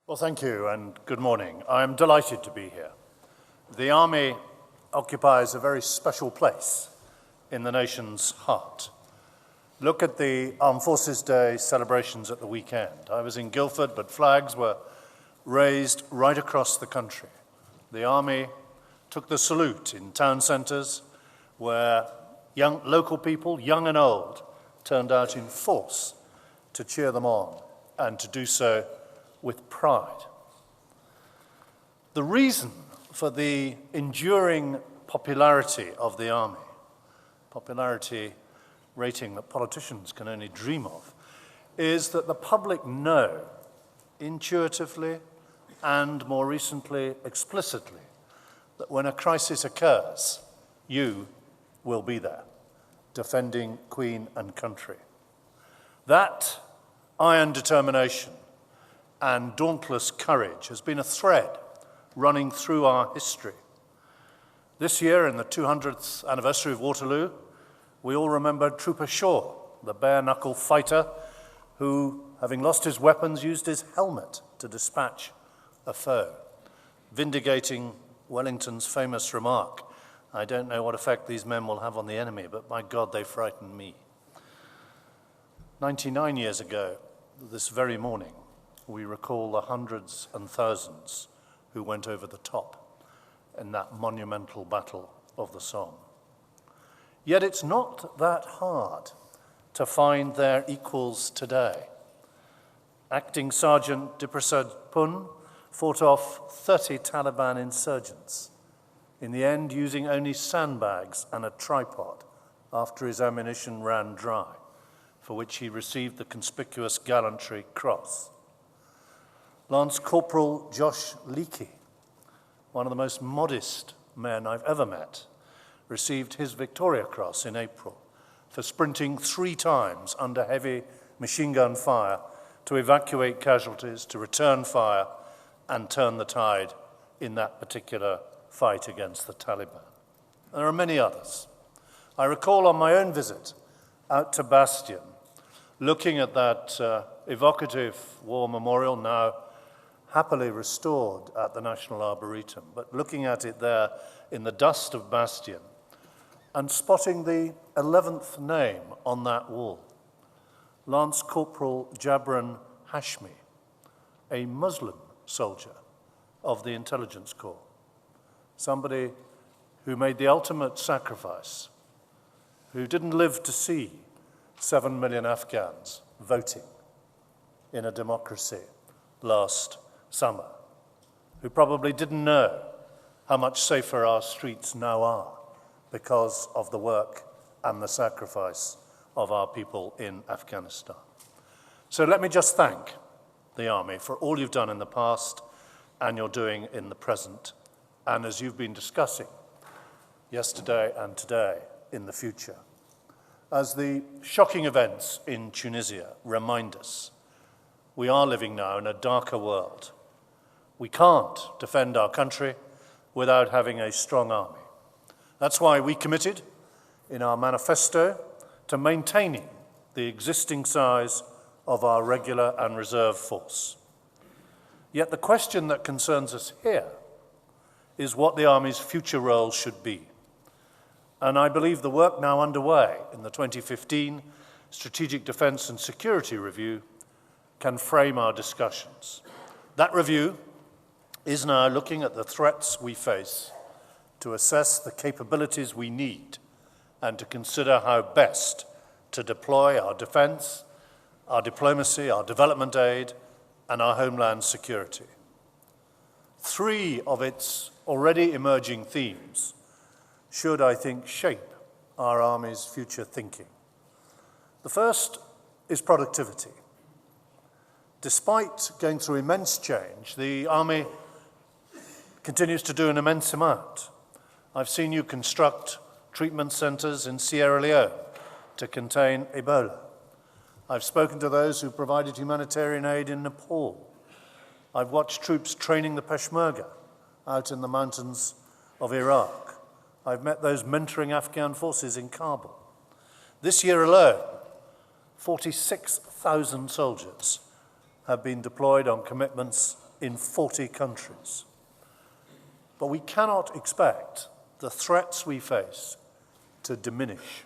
Well, thank you and good morning. I'm delighted to be here. The Army occupies a very special place in the nation's heart. Look at the Armed Forces Day celebrations at the weekend. I was in Guildford, but flags were raised right across the country. The Army took the salute in town centres where young local people, young and old, turned out in force to cheer them on and to do so with pride. The reason for the enduring popularity of the Army, popularity rating that politicians can only dream of, is that the public know intuitively and more recently explicitly that when a crisis occurs, you will be there, defending Queen and country. That iron determination and dauntless courage has been a thread running through our history. This year, in the 200th anniversary of Waterloo, we all remember Trooper Shaw, the bare-knuckle fighter who, having lost his weapons, used his helmet to dispatch a foe, vindicating Wellington's famous remark, "I don't know what effect these men will have on the enemy, but by God, they frighten me." 99 years ago, this very morning, we recall the hundreds and thousands who went over the top in that monumental battle of the Somme. Yet it's not that hard to find their equals today. Acting Sergeant Diprasad Pun fought off 30 Taliban insurgents, in the end using only sandbags and a tripod after his ammunition ran dry, for which he received the conspicuous Gallantry Cross. Lance Corporal Josh Leakey, one of the most modest men I've ever met, received his Victoria Cross in April for sprinting 3 times under heavy machine gun fire to evacuate casualties, to return fire, and turn the tide in that particular fight against the Taliban. There are many others. I recall on my own visit out to Bastion, looking at that evocative war memorial, now happily restored at the National Arboretum, but looking at it there in the dust of Bastion and spotting the 11th name on that wall, Lance Corporal Jabran Hashmi, a Muslim soldier of the intelligence corps, somebody who made the ultimate sacrifice, who didn't live to see 7 million Afghans voting in a democracy last summer, who probably didn't know how much safer our streets now are because of the work and the sacrifice of our people in Afghanistan. So let me just thank the Army for all you've done in the past and you're doing in the present, and as you've been discussing yesterday and today, in the future. As the shocking events in Tunisia remind us, we are living now in a darker world. We can't defend our country without having a strong army. That's why we committed in our manifesto to maintaining the existing size of our regular and reserve force. Yet the question that concerns us here is what the Army's future role should be. And I believe the work now underway in the 2015 Strategic Defence and Security Review can frame our discussions. That review is now looking at the threats we face to assess the capabilities we need and to consider how best to deploy our defence, our diplomacy, our development aid, and our homeland security. 3 of its already emerging themes should, I think, shape our Army's future thinking. The first is productivity. Despite going through immense change, the Army continues to do an immense amount. I've seen you construct treatment centres in Sierra Leone to contain Ebola. I've spoken to those who provided humanitarian aid in Nepal. I've watched troops training the Peshmerga out in the mountains of Iraq. I've met those mentoring Afghan forces in Kabul. This year alone, 46,000 soldiers have been deployed on commitments in 40 countries. But we cannot expect the threats we face to diminish.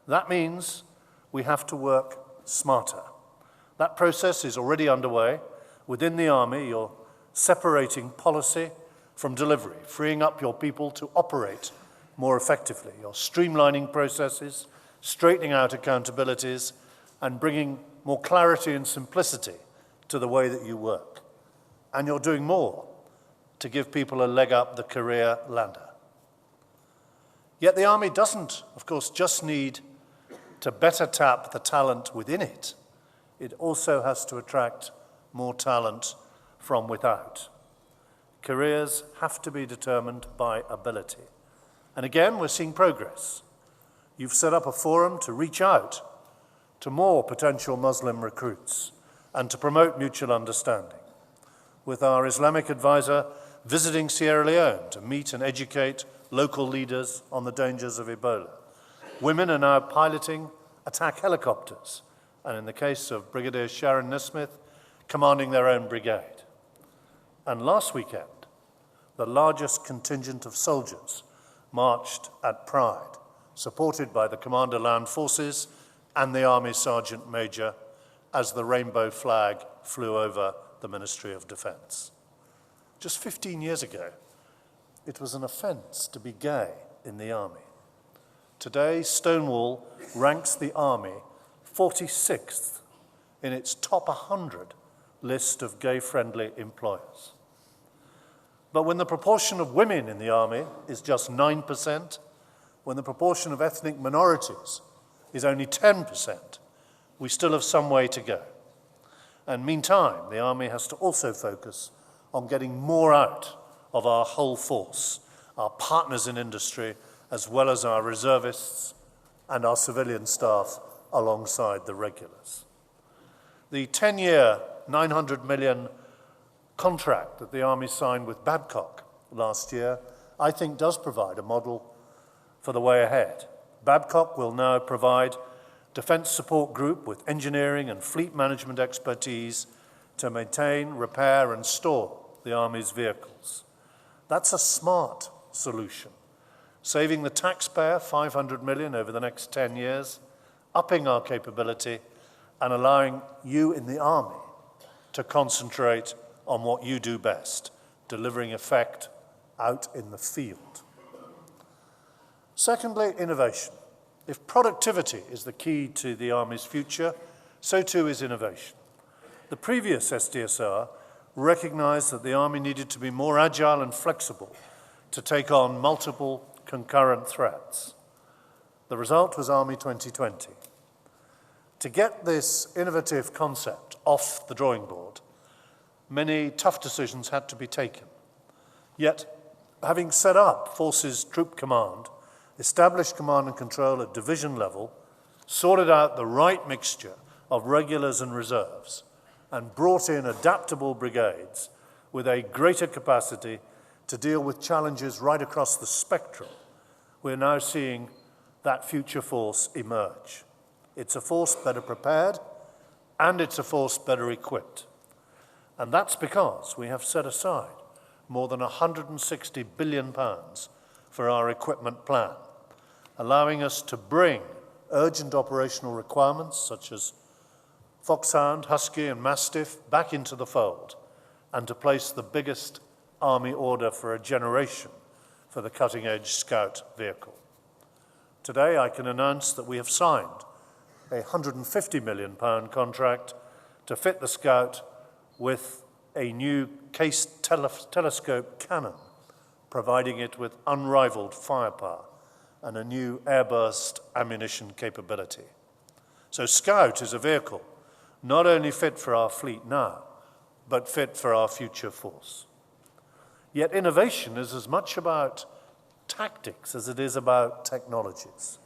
That means we have to work smarter. That process is already underway. Within the Army, you're separating policy from delivery, freeing up your people to operate more effectively. You're streamlining processes, straightening out accountabilities, and bringing more clarity and simplicity to the way that you work. And you're doing more to give people a leg up the career ladder. Yet the Army doesn't, of course, just need to better tap the talent within it. It also has to attract more talent from without. Careers have to be determined by ability. And again, we're seeing progress. You've set up a forum to reach out to more potential Muslim recruits and to promote mutual understanding, with our Islamic advisor visiting Sierra Leone to meet and educate local leaders on the dangers of Ebola. Women are now piloting attack helicopters, and in the case of Brigadier Sharon Nesmith, commanding their own brigade. And last weekend, the largest contingent of soldiers marched at Pride, supported by the Commander Land Forces and the Army Sergeant Major, as the rainbow flag flew over the Ministry of Defence. Just 15 years ago, it was an offence to be gay in the Army. Today, Stonewall ranks the Army 46th in its top 100 list of gay-friendly employers. But when the proportion of women in the Army is just 9%, when the proportion of ethnic minorities is only 10%, we still have some way to go. And meantime, the Army has to also focus on getting more out of our whole force, our partners in industry, as well as our reservists and our civilian staff alongside the regulars. The 10-year, $900 million contract that the Army signed with Babcock last year, I think does provide a model for the way ahead. Babcock will now provide Defence Support Group with engineering and fleet management expertise to maintain, repair and store the Army's vehicles. That's a smart solution, saving the taxpayer $500 million over the next 10 years, upping our capability and allowing you in the Army to concentrate on what you do best, delivering effect out in the field. Secondly, innovation. If productivity is the key to the Army's future, so too is innovation. The previous SDSR recognized that the Army needed to be more agile and flexible to take on multiple concurrent threats. The result was Army 2020. To get this innovative concept off the drawing board, many tough decisions had to be taken. Yet, having set up Forces Troop Command, established command and control at division level, sorted out the right mixture of regulars and reserves, and brought in adaptable brigades with a greater capacity to deal with challenges right across the spectrum, we're now seeing that future force emerge. It's a force better prepared, and it's a force better equipped. And that's because we have set aside more than £160 billion for our equipment plan, allowing us to bring urgent operational requirements such as Foxhound, Husky and Mastiff back into the fold, and to place the biggest Army order for a generation for the cutting-edge Scout vehicle. Today I can announce that we have signed a £150 million contract to fit the Scout with a new case telescope cannon, providing it with unrivaled firepower and a new airburst ammunition capability. So Scout is a vehicle not only fit for our fleet now, but fit for our future force. Yet innovation is as much about tactics as it is about technologies.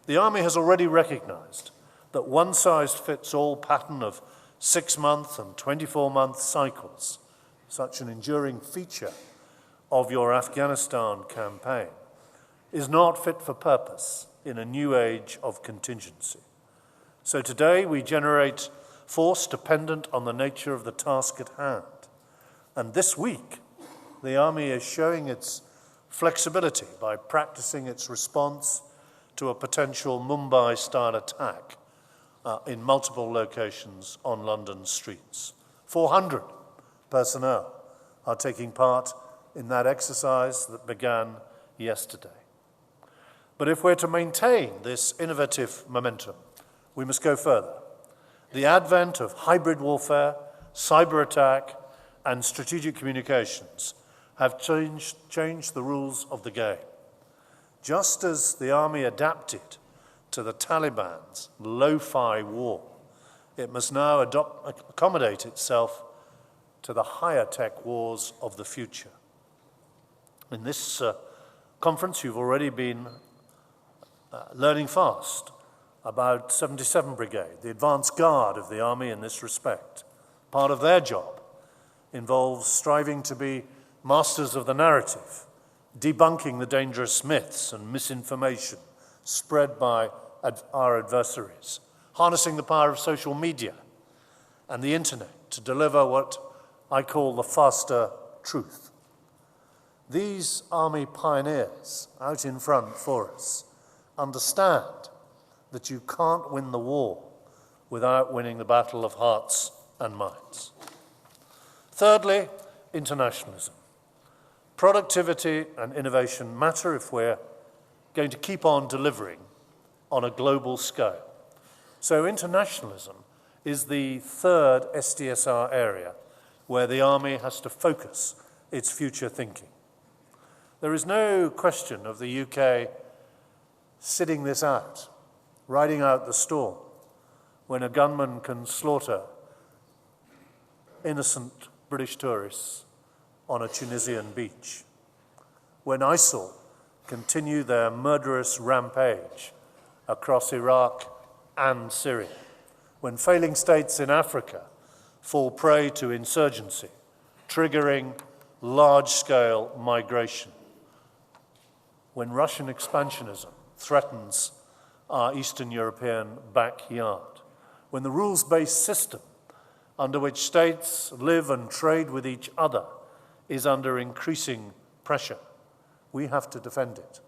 The Army has already recognized that one-size-fits-all pattern of 6-month and 24-month cycles, such an enduring feature of your Afghanistan campaign, is not fit for purpose in a new age of contingency. So today we generate force dependent on the nature of the task at hand. And this week, the Army is showing its flexibility by practicing its response to a potential Mumbai-style attack in multiple locations on London streets. 400 personnel are taking part in that exercise that began yesterday. But if we're to maintain this innovative momentum, we must go further. The advent of hybrid warfare, cyber attack, and strategic communications have changed the rules of the game. Just as the Army adapted to the Taliban's lo-fi war, it must now accommodate itself to the higher tech wars of the future. In this conference, you've already been learning fast about 77 Brigade, the advance guard of the Army in this respect. Part of their job involves striving to be masters of the narrative, debunking the dangerous myths and misinformation spread by our adversaries, harnessing the power of social media and the internet to deliver what I call the faster truth. These Army pioneers out in front for us understand that you can't win the war without winning the battle of hearts and minds. Thirdly, internationalism. Productivity and innovation matter if we're going to keep on delivering on a global scale. So internationalism is the third SDSR area where the Army has to focus its future thinking. There is no question of the UK sitting this out, riding out the storm, when a gunman can slaughter innocent British tourists on a Tunisian beach, when ISIL continue their murderous rampage across Iraq and Syria, when failing states in Africa fall prey to insurgency, triggering large-scale migration, when Russian expansionism threatens our Eastern European backyard, when the rules-based system under which states live and trade with each other is under increasing pressure. We have to defend it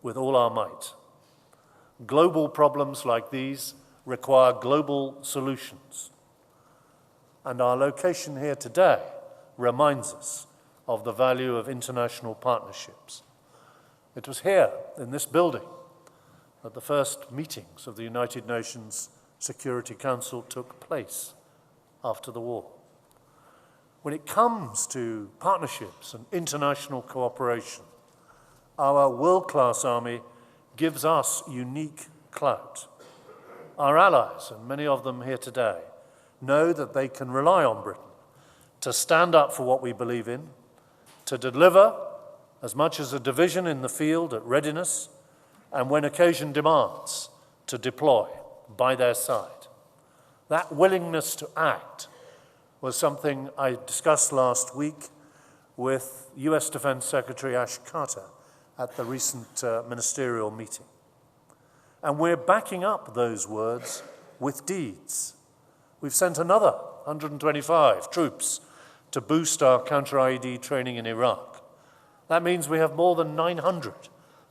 with all our might. Global problems like these require global solutions. And our location here today reminds us of the value of international partnerships. It was here, in this building, that the first meetings of the United Nations Security Council took place after the war. When it comes to partnerships and international cooperation, our world-class Army gives us unique clout. Our allies, and many of them here today, know that they can rely on Britain to stand up for what we believe in, to deliver as much as a division in the field at readiness, and when occasion demands, to deploy by their side. That willingness to act was something I discussed last week with US Defense Secretary Ash Carter at the recent ministerial meeting. And we're backing up those words with deeds. We've sent another 125 troops to boost our counter-IED training in Iraq. That means we have more than 900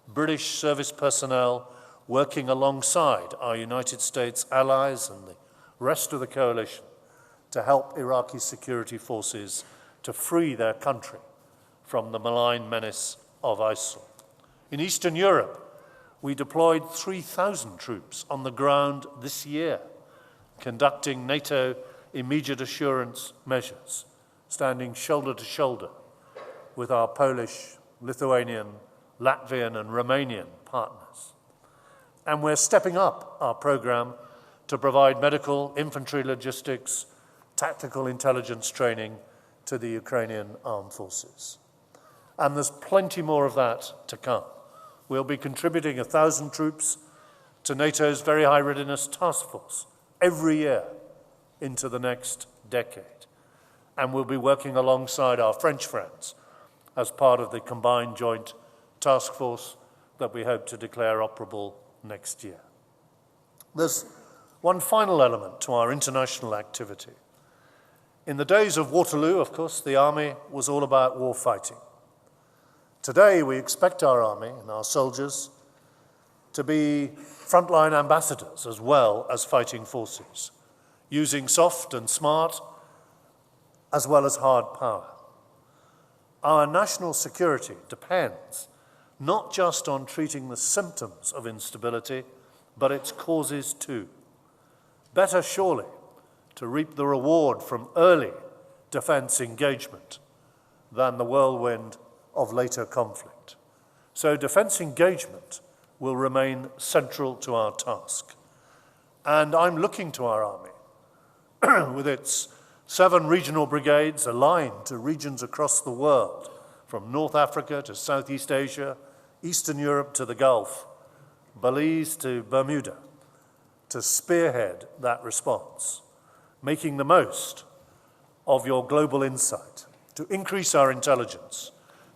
British service personnel working alongside our United States allies and the rest of the coalition to help Iraqi security forces to free their country from the malign menace of ISIL. In Eastern Europe, we deployed 3,000 troops on the ground this year, conducting NATO immediate assurance measures, standing shoulder to shoulder with our Polish, Lithuanian, Latvian, and Romanian partners. And we're stepping up our program to provide medical, infantry logistics, tactical intelligence training to the Ukrainian armed forces. And there's plenty more of that to come. We'll be contributing 1,000 troops to NATO's Very High Readiness Task Force every year into the next decade. And we'll be working alongside our French friends as part of the combined joint task force that we hope to declare operable next year. There's one final element to our international activity. In the days of Waterloo, of course, the army was all about war fighting. Today, we expect our army and our soldiers to be frontline ambassadors as well as fighting forces, using soft and smart as well as hard power. Our national security depends not just on treating the symptoms of instability, but its causes too. Better surely to reap the reward from early defense engagement than the whirlwind of later conflict. So defense engagement will remain central to our task. And I'm looking to our army with its 7 regional brigades aligned to regions across the world, from North Africa to Southeast Asia, Eastern Europe to the Gulf, Belize to Bermuda, to spearhead that response, making the most of your global insight, to increase our intelligence,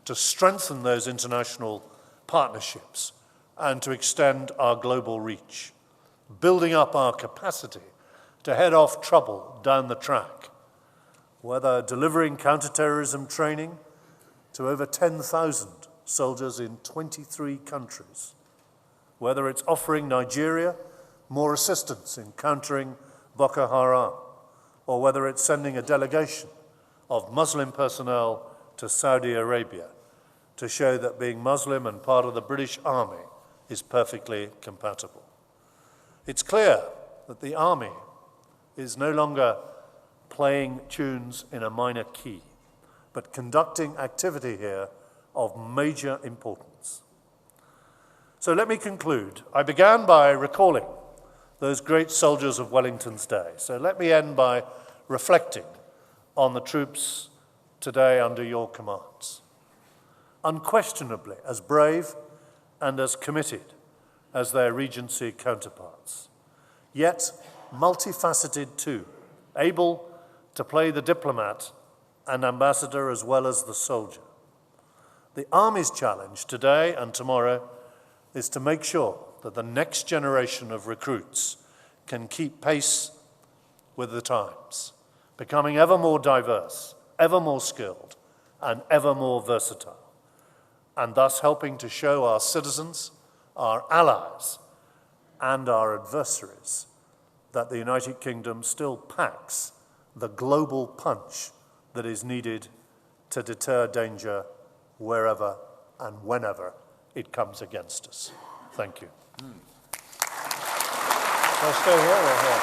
to strengthen those international partnerships, and to extend our global reach, building up our capacity to head off trouble down the track, whether delivering counterterrorism training to over 10,000 soldiers in 23 countries, whether it's offering Nigeria more assistance in countering Boko Haram, or whether it's sending a delegation of Muslim personnel to Saudi Arabia to show that being Muslim and part of the British Army is perfectly compatible. It's clear that the army is no longer playing tunes in a minor key, but conducting activity here of major importance. So let me conclude. I began by recalling those great soldiers of Wellington's day. So let me end by reflecting on the troops today under your commands. Unquestionably as brave and as committed as their Regency counterparts, yet multifaceted too, able to play the diplomat and ambassador as well as the soldier. The Army's challenge today and tomorrow is to make sure that the next generation of recruits can keep pace with the times, becoming ever more diverse, ever more skilled, and ever more versatile, and thus helping to show our citizens, our allies, and our adversaries that the United Kingdom still packs the global punch that is needed to deter danger wherever and whenever it comes against us. Thank you. Shall I stay here or here?